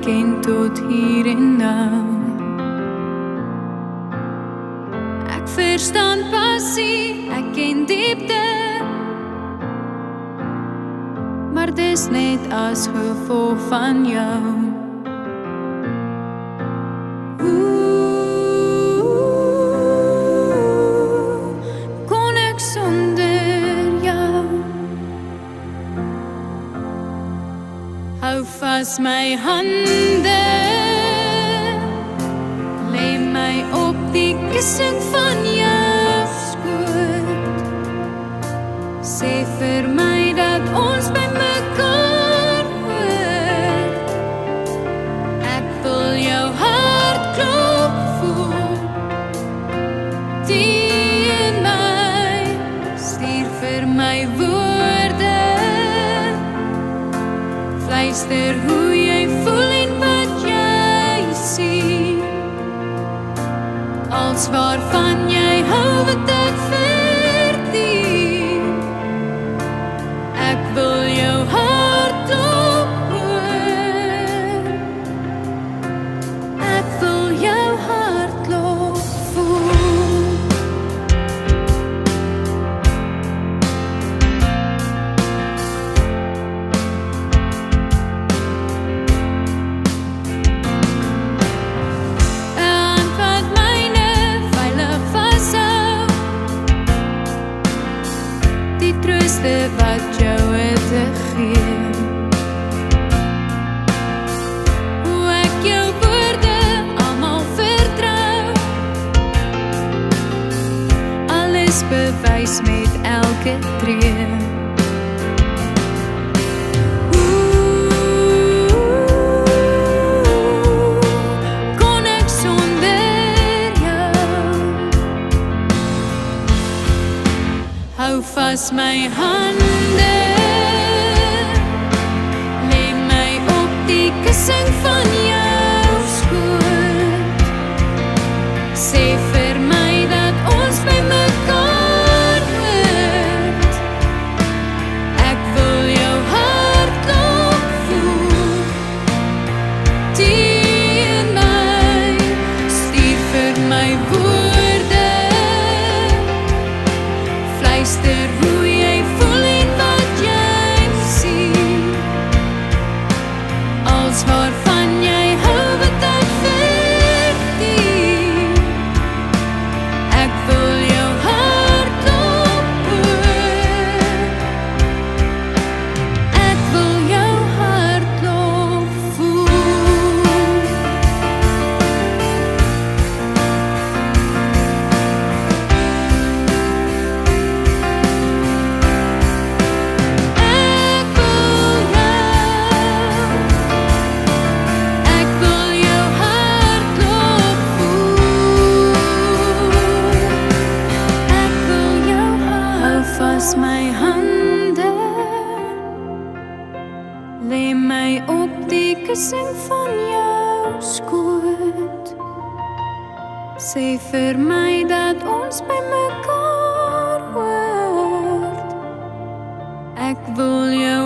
ken tot hier en nou. Ek verstaan passie, ek ken diepte, maar dis net as gevolg van jou. Kon ek sonder jou? Hou vas my hande, lê my op die kussing van jou skoot. Sê vir my dat ons by mekaar hoort. Ek wil jou hartklop voel, die in my, stuur vir my woorde, fluister hoe jy voel en wat jy sien, als waarvan jy hou wat ek verdien. Ek wil jou hartklop hoor, ek wil jou hartklop voel. Wat jou het te gee, hoe ek jou woorde almal vertrou, alles bewys met elke tree. Kon ek sonder jou? Hou vas my hande, lê my op die kussing van jou skoot. Sê vir my dat ons by mekaar hoort. Ek wil jou hartklop voel, die in my, stuur vir my woorde, fluister hoe jy voel en wat jy sien, als waarvan jy hou wat ek verdien. Ek wil jou hartklop hoor, ek wil jou hartklop voel. My hande, lê my op die kussing van jou skoot. Sê vir my dat ons by mekaar hoort. Ek wil jou